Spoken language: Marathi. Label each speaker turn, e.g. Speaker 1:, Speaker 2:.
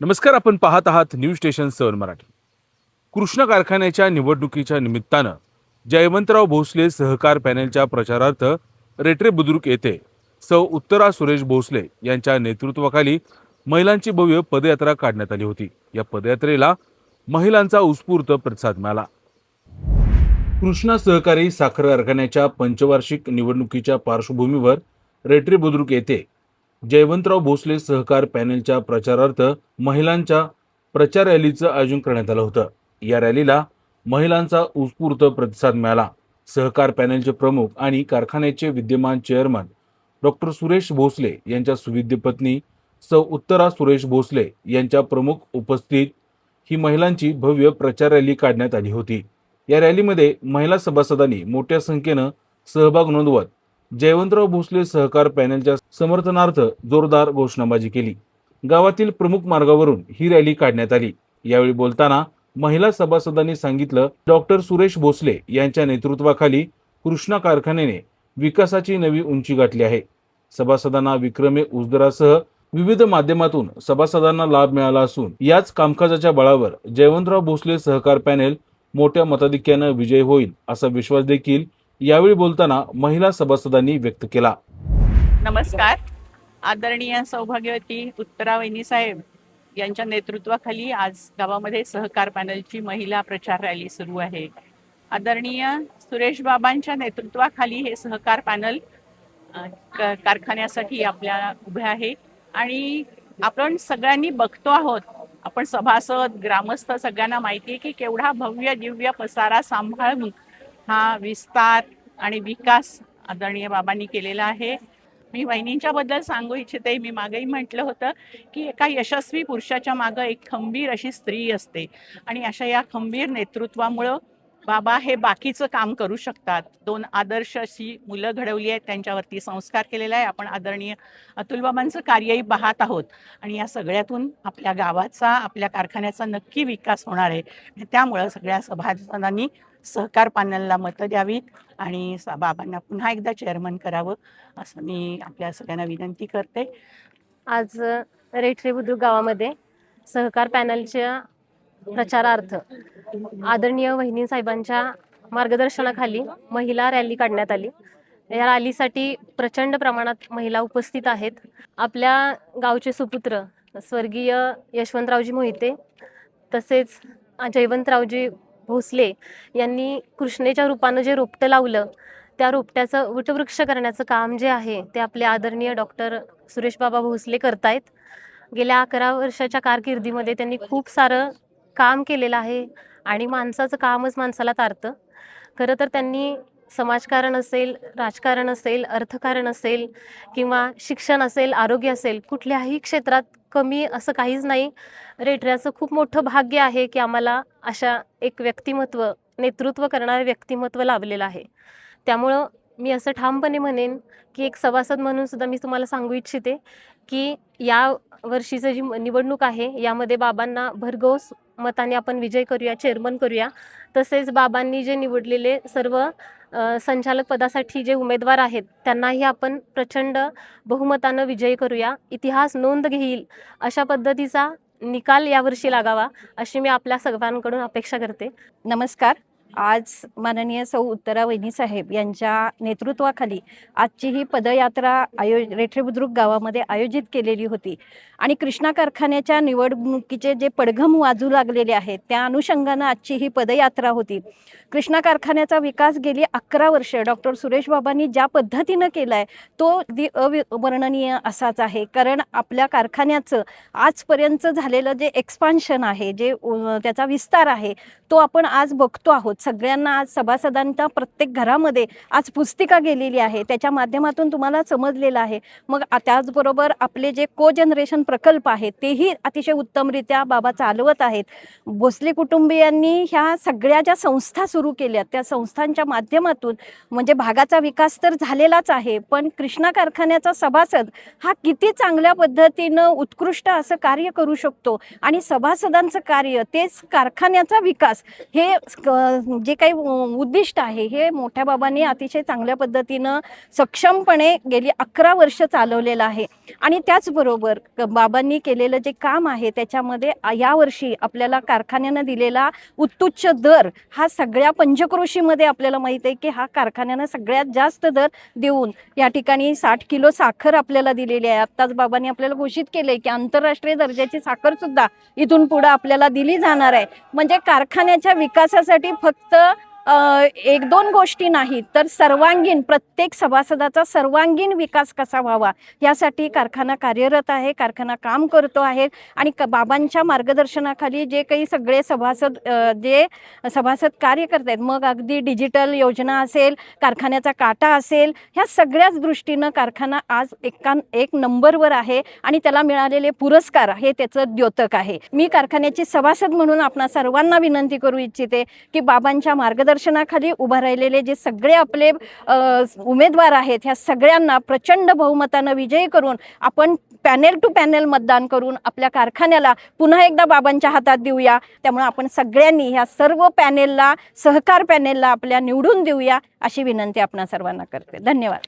Speaker 1: नमस्कार, आपण पाहत आहात न्यूज स्टेशन 7 मराठी। कृष्णा कारखान्याच्या निवडणुकीच्या निमित्तानं जयवंतराव भोसले सहकार पॅनेलच्या प्रचारार्थ रेटरे बुद्रुक येथे सौ उत्तरा सुरेश भोसले यांच्या नेतृत्वाखाली महिलांची भव्य पदयात्रा काढण्यात आली होती। या पदयात्रेला महिलांचा उत्स्फूर्त प्रतिसाद मिळाला। कृष्णा सहकारी साखर कारखान्याच्या पंचवार्षिक निवडणुकीच्या पार्श्वभूमीवर रेटरे बुद्रुक येथे जयवंतराव भोसले सहकार पॅनेलच्या प्रचारार्थ महिलांच्या प्रचार रॅलीचं आयोजन करण्यात आलं होतं। या रॅलीला महिलांचा उत्स्फूर्त प्रतिसाद मिळाला। सहकार पॅनेलचे प्रमुख आणि कारखान्याचे विद्यमान चेअरमन डॉक्टर सुरेश भोसले यांच्या सुविद्य पत्नी सौ उत्तरा सुरेश भोसले यांच्या प्रमुख उपस्थित ही महिलांची भव्य प्रचार रॅली काढण्यात आली होती। या रॅलीमध्ये महिला सभासदांनी मोठ्या संख्येनं सहभाग नोंदवत जयवंतराव भोसले सहकार पॅनेलच्या समर्थनार्थ जोरदार घोषणाबाजी केली। गावातील प्रमुख मार्गावरून ही रॅली काढण्यात आली। यावेळी बोलताना महिला सभासदांनी सांगितलं, डॉक्टर सुरेश भोसले यांच्या नेतृत्वाखाली कृष्णा कारखान्याने विकासाची नवी उंची गाठली आहे। सभासदांना विक्रमे उजदरासह विविध माध्यमातून सभासदांना लाभ मिळाला असून याच कामकाजाच्या बळावर जयवंतराव भोसले सहकार पॅनेल मोठ्या मताधिक्याने विजयी होईल असा विश्वास देखील यावेळी बोलताना महिला सभासदांनी व्यक्त केला।
Speaker 2: नमस्कार। आदरणीय सौभाग्यवती उत्तरा वहिनी साहेब यांच्या नेतृत्वाखाली आज गावामध्ये सहकार पॅनलची महिला प्रचार रॅली सुरू आहे। आदरणीय सुरेश बाबांच्या नेतृत्वाखाली हे सहकार पॅनल कारखान्यासाठी आपल्या उभे आहे आणि आपण सगळ्यांनी बघतो आहोत, आपण सभासद ग्रामस्थ सगळ्यांना माहिती आहे की केवढा भव्य दिव्य पसारा सांभाळून हा विस्तार आणि विकास आदरणीय बाबांनी केलेला आहे। मी वहिनींच्या बद्दल सांगू इच्छिते, मी मागेही म्हटलं होतं की एका यशस्वी पुरुषाच्या मागं एक खंबीर अशी स्त्री असते आणि अशा या खंबीर नेतृत्वामुळं बाबा हे बाकीचं काम करू शकतात। दोन आदर्श अशी मुलं घडवली आहेत, त्यांच्यावरती संस्कार केलेला आहे। आपण आदरणीय अतुल बाबांचं कार्यही पाहत आहोत आणि या सगळ्यातून आपल्या गावाचा आपल्या कारखान्याचा नक्की विकास होणार आहे। त्यामुळं सगळ्या सभासदांनी सहकार पॅनलला मतं द्यावीत आणि बाबांना पुन्हा एकदा चेअरमन करावं असं मी आपल्या सगळ्यांना विनंती करते।
Speaker 3: आज रेठरे बुद्रुक गावामध्ये सहकार पॅनलच्या प्रचारार्थ आदरणीय वहिनी साहेबांच्या मार्गदर्शनाखाली महिला रॅली काढण्यात आली। या रॅलीसाठी प्रचंड प्रमाणात महिला उपस्थित आहेत। आपल्या गावचे सुपुत्र स्वर्गीय यशवंतरावजी मोहिते तसेच जयवंतरावजी भोसले यांनी कृष्णेच्या रूपानं जे रोपटं लावलं, त्या रोपट्याचं वटवृक्ष करण्याचं काम जे आहे ते आपले आदरणीय डॉक्टर सुरेश बाबा भोसले करतायत। गेल्या 11 वर्षाच्या कारकिर्दीमध्ये त्यांनी खूप सारं काम केलेलं आहे आणि माणसाचं कामच माणसाला तारतं। खरं तर त्यांनी समाजकारण असेल, राजकारण असेल, अर्थकारण असेल किंवा शिक्षण असेल, आरोग्य असेल, कुठल्याही क्षेत्रात कमी असं काहीच नाही। रेठऱ्याचं खूप मोठं भाग्य आहे की आम्हाला अशा एक व्यक्तिमत्व, नेतृत्व करणारे व्यक्तिमत्व लाभलेलं आहे। त्यामुळं मी असं ठामपणे म्हणेन की एक सभासद म्हणून सुद्धा मी तुम्हाला सांगू इच्छिते की या वर्षीचं जी निवडणूक आहे यामध्ये बाबांना भरघोस मताने आपण विजय करूया, चेअरमन करूया। तसेच बाबांनी जे निवडलेले सर्व संचालक पदासाठी जे उमेदवार आहेत त्यांनाही आपण प्रचंड बहुमतानं विजयी करूया। इतिहास नोंद घेईल अशा पद्धतीचा निकाल यावर्षी लागावा अशी मी आपल्या सर्वांकडून अपेक्षा करते।
Speaker 4: नमस्कार। आज माननीय सौ उत्तरा वहिनी साहेब यांच्या नेतृत्वाखाली आजची ही पदयात्रा रेठरे बुद्रुक गावामध्ये आयोजित केलेली होती आणि कृष्णा कारखान्याच्या निवडणुकीचे जे पडघम वाजू लागलेले आहेत त्या अनुषंगानं आजची ही पदयात्रा होती। कृष्णा कारखान्याचा विकास गेली 11 वर्ष डॉक्टर सुरेश बाबांनी ज्या पद्धतीनं केलाय तो अगदी अविवर्णनीय असाच आहे। कारण आपल्या कारखान्याचं आजपर्यंत झालेलं जे एक्सपान्शन आहे, जे त्याचा विस्तार आहे तो आपण आज बघतो आहोत। सगळ्यांना आज सभासदांच्या प्रत्येक घरामध्ये आज पुस्तिका गेलेली आहे, त्याच्या माध्यमातून तुम्हाला समजलेलं आहे। मग त्याचबरोबर आपले जे को जनरेशन प्रकल्प आहेत तेही अतिशय उत्तमरित्या बाबा चालवत आहेत। भोसले कुटुंबियांनी ह्या सगळ्या ज्या संस्था सुरू केल्या त्या संस्थांच्या माध्यमातून म्हणजे भागाचा विकास तर झालेलाच आहे, पण कृष्णा कारखान्याचा सभासद हा किती चांगल्या पद्धतीनं उत्कृष्ट असं कार्य करू शकतो आणि सभासदांचं कार्य तेच कारखान्याचा विकास हे जे काही उद्दिष्ट आहे हे मोठ्या बाबांनी अतिशय चांगल्या पद्धतीनं सक्षमपणे गेली 11 वर्ष चालवलेलं आहे. आणि त्याचबरोबर बाबांनी केलेलं जे काम आहे त्याच्यामध्ये यावर्षी आपल्याला कारखान्यानं दिलेला उत्तुच्च दर हा सगळ्या पंचक्रोशीमध्ये आपल्याला माहीत आहे की हा कारखान्यानं सगळ्यात जास्त दर देऊन या ठिकाणी 60 किलो साखर आपल्याला दिलेली आहे. आत्ताच बाबांनी आपल्याला घोषित केलंय की आंतरराष्ट्रीय दर्जाची साखर सुद्धा इथून पुढे आपल्याला दिली जाणार आहे. म्हणजे कारखान्याच्या विकासासाठी फक्त 1-2 गोष्टी नाहीत तर सर्वांगीण प्रत्येक सभासदाचा सर्वांगीण विकास कसा व्हावा यासाठी कारखाना कार्यरत आहे, कारखाना काम करतो आहे. आणि बाबांच्या मार्गदर्शनाखाली जे काही सगळे सभासद कार्य करत आहेत, मग अगदी डिजिटल योजना असेल, कारखान्याचा काटा असेल, ह्या सगळ्याच दृष्टीनं कारखाना आज एक नंबरवर आहे आणि त्याला मिळालेले पुरस्कार हे त्याचं द्योतक आहे. मी कारखान्याची सभासद म्हणून आपणा सर्वांना विनंती करू इच्छिते की बाबांच्या मार्गदर्शनाखाली उभा राहिलेले जे सगळे आपले उमेदवार आहेत ह्या सगळ्यांना प्रचंड बहुमतानं विजयी करून आपण पॅनेल टू पॅनेल मतदान करून आपल्या कारखान्याला पुन्हा एकदा बाबांच्या हातात देऊया. त्यामुळे आपण सगळ्यांनी ह्या सर्व पॅनेलला, सहकार पॅनेलला आपल्या निवडून देऊया अशी विनंती आपणा सर्वांना करते. धन्यवाद.